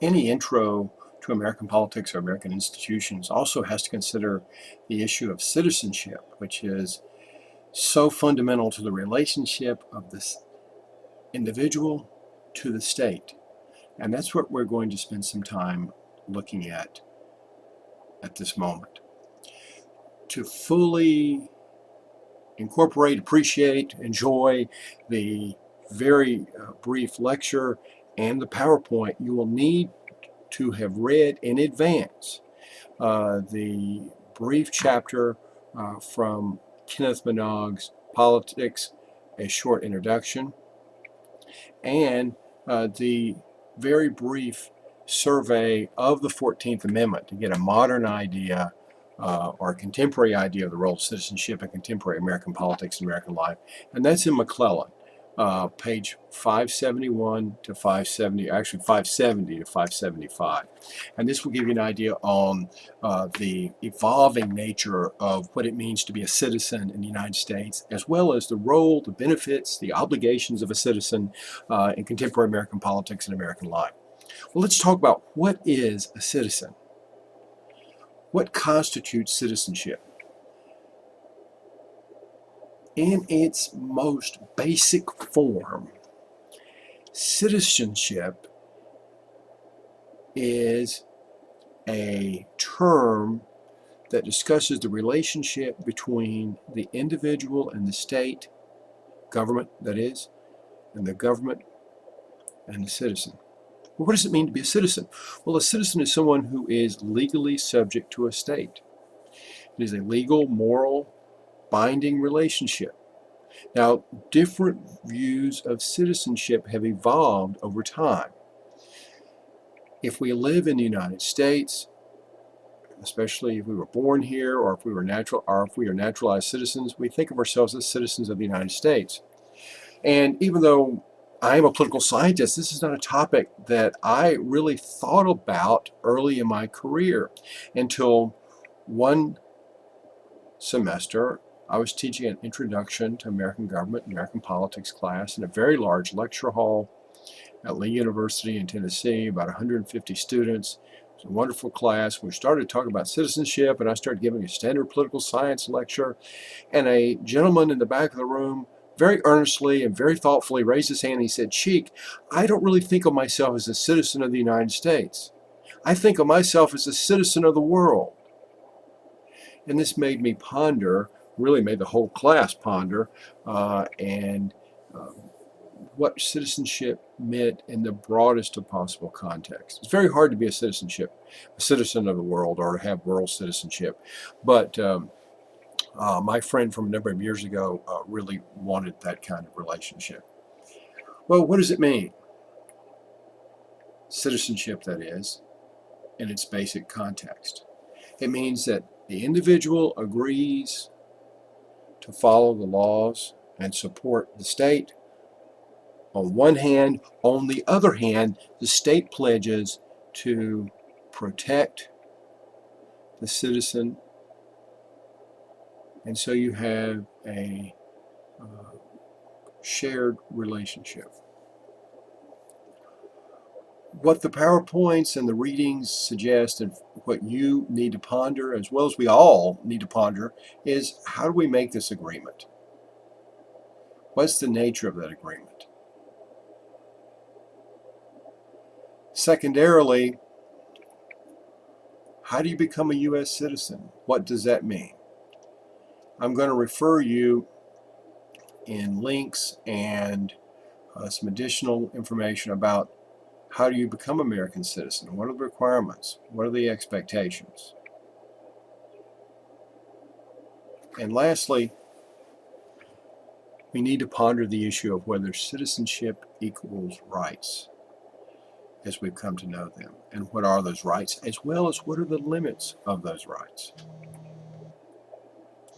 Any intro to American politics or American institutions also has to consider the issue of citizenship, which is so fundamental to the relationship of this individual to the state. And that's what we're going to spend some time looking at this moment. To fully incorporate, appreciate, enjoy the very brief lecture and the PowerPoint, you will need to have read in advance the brief chapter from Kenneth Minogue's Politics, A Short Introduction, and the very brief survey of the 14th Amendment to get a modern idea or a contemporary idea of the role of citizenship in contemporary American politics and American life. And that's in McClellan, page 571 to 570, actually 570 to 575. And this will give you an idea on the evolving nature of what it means to be a citizen in the United States, as well as the role, the benefits, the obligations of a citizen in contemporary American politics and American life. Well, let's talk about what is a citizen. What constitutes citizenship? In its most basic form, citizenship is a term that discusses the relationship between the individual and the state, government that is, and the government and the citizen. Well, what does it mean to be a citizen? Well, a citizen is someone who is legally subject to a state. It is a legal, moral, binding relationship. Now, different views of citizenship have evolved over time. If we live in the United States, especially if we were born here or if we are naturalized citizens, we think of ourselves as citizens of the United States. And even though I am a political scientist, this is not a topic that I really thought about early in my career until one semester I was teaching an introduction to American government and American politics class in a very large lecture hall at Lee University in Tennessee, about 150 students. It was a wonderful class. We started talking about citizenship, and I started giving a standard political science lecture, and a gentleman in the back of the room very earnestly and very thoughtfully raised his hand and he said, "Cheek, I don't really think of myself as a citizen of the United States. I think of myself as a citizen of the world." And this made me ponder, really made the whole class ponder, and what citizenship meant in the broadest of possible contexts. It's very hard to be a citizen of the world, or to have world citizenship. But my friend from a number of years ago really wanted that kind of relationship. Well, what does it mean? Citizenship, that is, in its basic context. It means that the individual agrees to follow the laws and support the state on one hand. On the other hand, the state pledges to protect the citizen. And so you have a shared relationship. What the PowerPoints and the readings suggest, and what you need to ponder, as well as we all need to ponder, is how do we make this agreement? What's the nature of that agreement? Secondarily, how do you become a U.S. citizen? What does that mean? I'm going to refer you in links and some additional information about how do you become an American citizen? What are the requirements? What are the expectations? And lastly, we need to ponder the issue of whether citizenship equals rights as we've come to know them, and what are those rights, as well as what are the limits of those rights.